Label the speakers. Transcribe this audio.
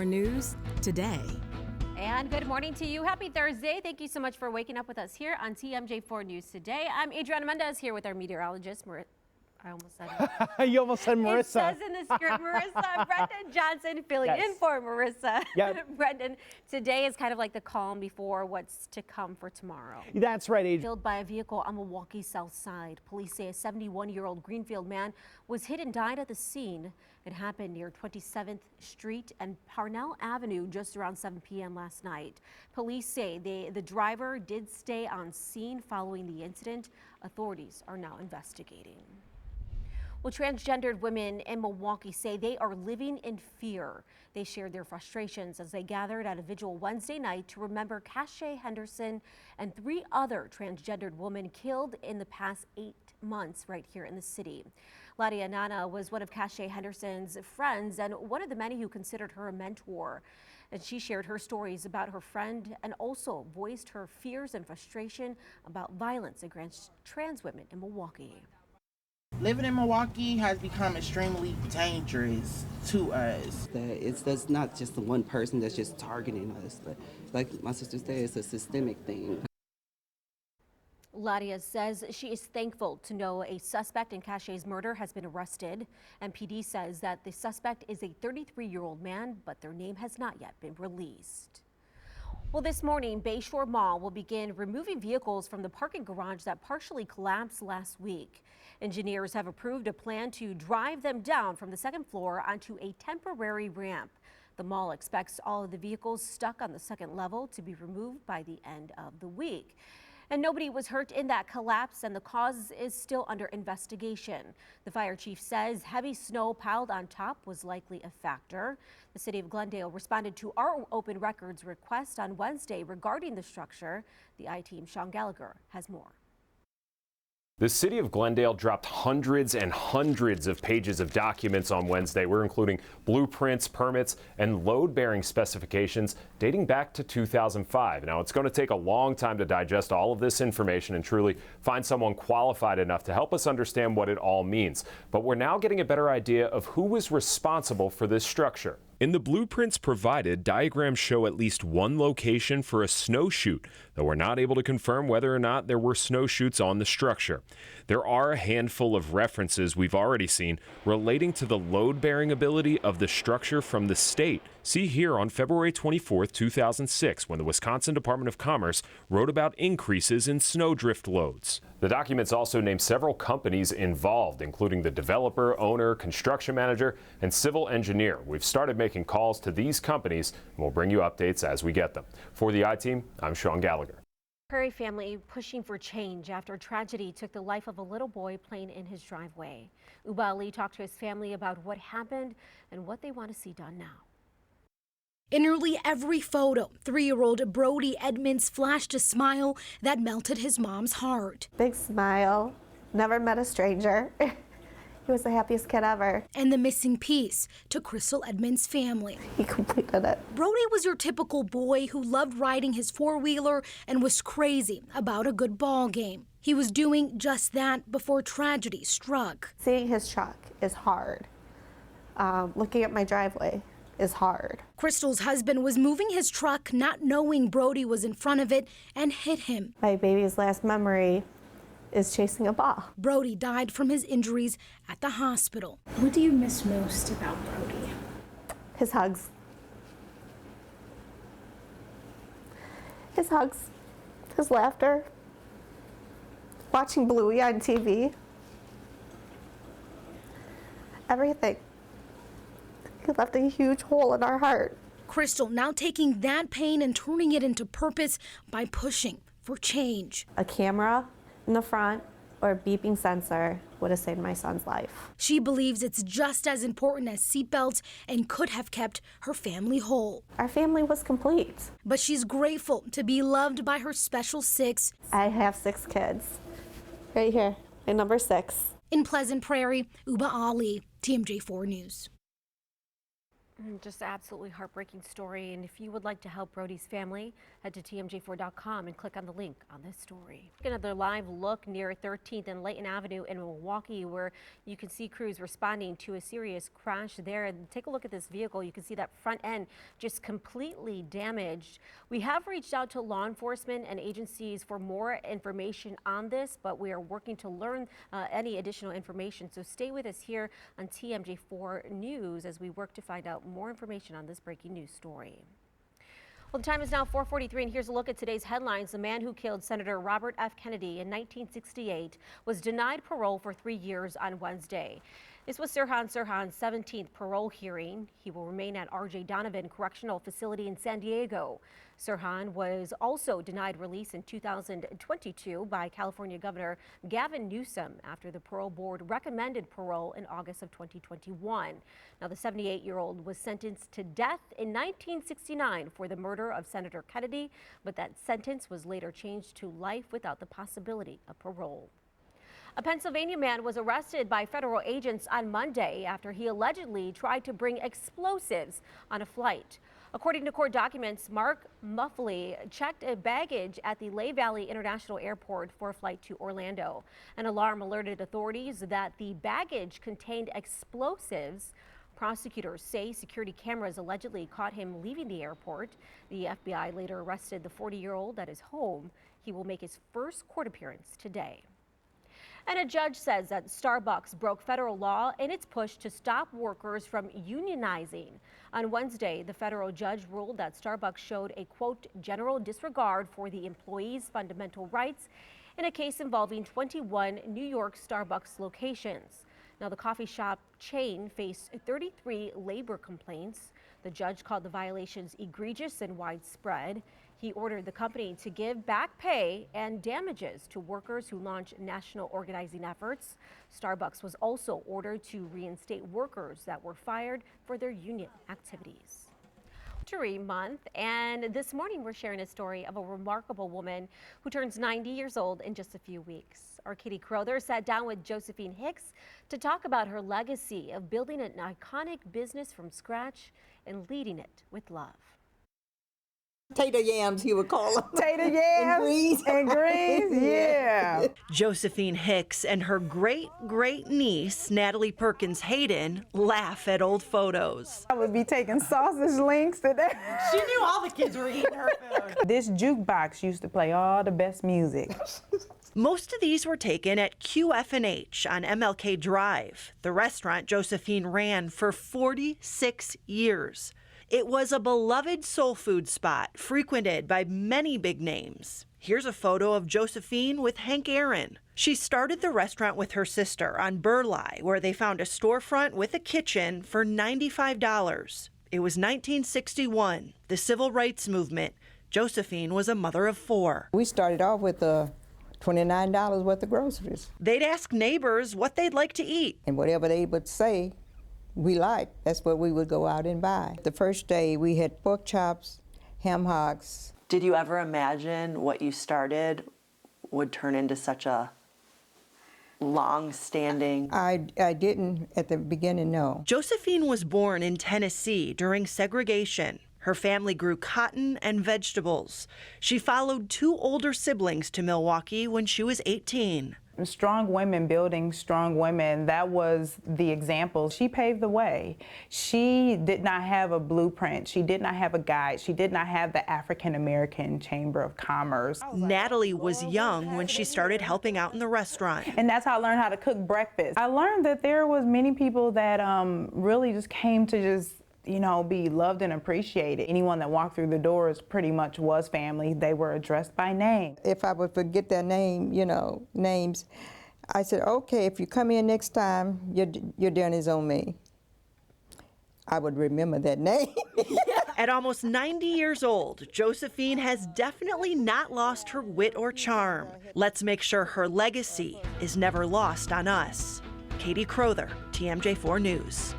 Speaker 1: News today.
Speaker 2: And good morning to you. Happy Thursday. Thank you so much for waking up with us here on TMJ4 News today. I'm Adriana Mendez here with our meteorologist, I almost said it.
Speaker 3: You almost said Marissa.
Speaker 2: It says in the script, Marissa. Brendan Johnson filling in for Marissa.
Speaker 3: Yep.
Speaker 2: Brendan, today is kind of like the calm before what's to come for tomorrow.
Speaker 3: That's right, Adriana.
Speaker 2: Killed by a vehicle on Milwaukee's south side. Police say a 71-year-old Greenfield man was hit and died at the scene. It happened near 27th Street and Parnell Avenue just around 7 p.m. last night. Police say the driver did stay on scene following the incident. Authorities are now investigating. Well, transgendered women in Milwaukee say they are living in fear. They shared their frustrations as they gathered at a vigil Wednesday night to remember Cashea Henderson and 3 other transgendered women killed in the past 8 months right here in the city. Ladia Nana was one of Cashea Henderson's friends and one of the many who considered her a mentor. And she shared her stories about her friend and also voiced her fears and frustration about violence against trans women in Milwaukee.
Speaker 4: Living in Milwaukee has become extremely dangerous to us.
Speaker 5: That's not just the one person that's just targeting us, but like my sister said, it's a systemic thing.
Speaker 2: Ladia says she is thankful to know a suspect in Cashea's murder has been arrested. MPD says that the suspect is a 33-year-old man, but their name has not yet been released. Well, this morning, Bayshore Mall will begin removing vehicles from the parking garage that partially collapsed last week. Engineers have approved a plan to drive them down from the second floor onto a temporary ramp. The mall expects all of the vehicles stuck on the second level to be removed by the end of the week. And nobody was hurt in that collapse, and the cause is still under investigation. The fire chief says heavy snow piled on top was likely a factor. The city of Glendale responded to our open records request on Wednesday regarding the structure. The I-Team Sean Gallagher has more.
Speaker 6: The city of Glendale dropped hundreds and hundreds of pages of documents on Wednesday. We're including blueprints, permits, and load-bearing specifications dating back to 2005. Now, it's going to take a long time to digest all of this information and truly find someone qualified enough to help us understand what it all means. But we're now getting a better idea of who was responsible for this structure. In the blueprints provided, diagrams show at least one location for a snowshoot, though we're not able to confirm whether or not there were snowshoots on the structure. There are a handful of references we've already seen relating to the load-bearing ability of the structure from the state. See here on February 24, 2006, when the Wisconsin Department of Commerce wrote about increases in snowdrift loads. The documents also name several companies involved, including the developer, owner, construction manager, and civil engineer. We've started making calls to these companies, and we'll bring you updates as we get them. For the I-Team, I'm Sean Gallagher.
Speaker 2: Prairie family pushing for change after tragedy took the life of a little boy playing in his driveway. Uba Ali talked to his family about what happened and what they want to see done now.
Speaker 7: In nearly every photo, 3-year-old Brody Edmonds flashed a smile that melted his mom's heart.
Speaker 8: Big smile, never met a stranger. He was the happiest kid ever.
Speaker 7: And the missing piece to Crystal Edmonds' family.
Speaker 8: He completed it.
Speaker 7: Brody was your typical boy who loved riding his four-wheeler and was crazy about a good ball game. He was doing just that before tragedy struck.
Speaker 8: Seeing his truck is hard. Looking at my driveway is hard.
Speaker 7: Crystal's husband was moving his truck, not knowing Brody was in front of it, and hit him.
Speaker 8: My baby's last memory is chasing a ball.
Speaker 7: Brody died from his injuries at the hospital.
Speaker 9: What do you miss most about Brody?
Speaker 8: His hugs. His hugs. His laughter. Watching Bluey on TV. Everything. He left a huge hole in our heart.
Speaker 7: Crystal now taking that pain and turning it into purpose by pushing for change.
Speaker 8: A camera in the front or a beeping sensor would have saved my son's life.
Speaker 7: She believes it's just as important as seatbelts and could have kept her family whole.
Speaker 8: Our family was complete.
Speaker 7: But she's grateful to be loved by her special 6.
Speaker 8: I have 6 kids. Right here, my number 6.
Speaker 7: In Pleasant Prairie, Uba Ali, TMJ4 News.
Speaker 2: Just absolutely heartbreaking story. And if you would like to help Brody's family, head to tmj4.com and click on the link on this story. Another live look near 13th and Layton Avenue in Milwaukee, where you can see crews responding to a serious crash there. And take a look at this vehicle. You can see that front end just completely damaged. We have reached out to law enforcement and agencies for more information on this, but we are working to learn any additional information. So stay with us here on TMJ4 News as we work to find out more information on this breaking news story. Well, the time is now 4:43, and here's a look at today's headlines. The man who killed Senator Robert F. Kennedy in 1968 was denied parole for 3 years on Wednesday. This was Sirhan Sirhan's 17th parole hearing. He will remain at R.J. Donovan Correctional Facility in San Diego. Sirhan was also denied release in 2022 by California Governor Gavin Newsom after the parole board recommended parole in August of 2021. Now, the 78-year-old was sentenced to death in 1969 for the murder of Senator Kennedy, but that sentence was later changed to life without the possibility of parole. A Pennsylvania man was arrested by federal agents on Monday after he allegedly tried to bring explosives on a flight. According to court documents, Mark Muffley checked a baggage at the Lehigh Valley International Airport for a flight to Orlando. An alarm alerted authorities that the baggage contained explosives. Prosecutors say security cameras allegedly caught him leaving the airport. The FBI later arrested the 40-year-old at his home. He will make his first court appearance today. And a judge says that Starbucks broke federal law in its push to stop workers from unionizing. On Wednesday, the federal judge ruled that Starbucks showed a, quote, general disregard for the employees' fundamental rights in a case involving 21 New York Starbucks locations. Now, the coffee shop chain faced 33 labor complaints. The judge called the violations egregious and widespread. He ordered the company to give back pay and damages to workers who launch national organizing efforts. Starbucks was also ordered to reinstate workers that were fired for their union activities. Month, and this morning we're sharing a story of a remarkable woman who turns 90 years old in just a few weeks. Our Katie Crowther sat down with Josephine Hicks to talk about her legacy of building an iconic business from scratch and leading it with love.
Speaker 1: Tater yams, he would call them.
Speaker 3: Tater yams and greens, yeah.
Speaker 10: Josephine Hicks and her great niece, Natalie Perkins Hayden, laugh at old photos.
Speaker 3: I would be taking sausage links today.
Speaker 1: She knew all the kids were eating her food.
Speaker 3: This jukebox used to play all the best music.
Speaker 10: Most of these were taken at QF&H on MLK Drive, the restaurant Josephine ran for 46 years. It was a beloved soul food spot frequented by many big names. Here's a photo of Josephine with Hank Aaron. She started the restaurant with her sister on Burleigh, where they found a storefront with a kitchen for $95. It was 1961, the civil rights movement. Josephine was a mother of 4.
Speaker 1: We started off with $29 worth of groceries.
Speaker 10: They'd ask neighbors what they'd like to eat.
Speaker 1: And whatever they would say we liked, that's what we would go out and buy. The first day we had pork chops, ham hocks.
Speaker 11: Did you ever imagine what you started would turn into such a long-standing?
Speaker 1: I didn't at the beginning, no.
Speaker 10: Josephine was born in Tennessee during segregation. Her family grew cotton and vegetables. She followed 2 older siblings to Milwaukee when she was 18.
Speaker 3: Strong women building strong women, that was the example. She paved the way. She did not have a blueprint. She did not have a guide. She did not have the African American Chamber of Commerce.
Speaker 10: Natalie was young when she started helping out in the restaurant.
Speaker 3: And that's how I learned how to cook breakfast. I learned that there was many people that really just came to just be loved and appreciated. Anyone that walked through the doors pretty much was family. They were addressed by name.
Speaker 1: If I would forget their name, names, I said, okay, if you come in next time, your dinner is on me. I would remember that name.
Speaker 10: At almost 90 years old, Josephine has definitely not lost her wit or charm. Let's make sure her legacy is never lost on us. Katie Crowther, TMJ4 News.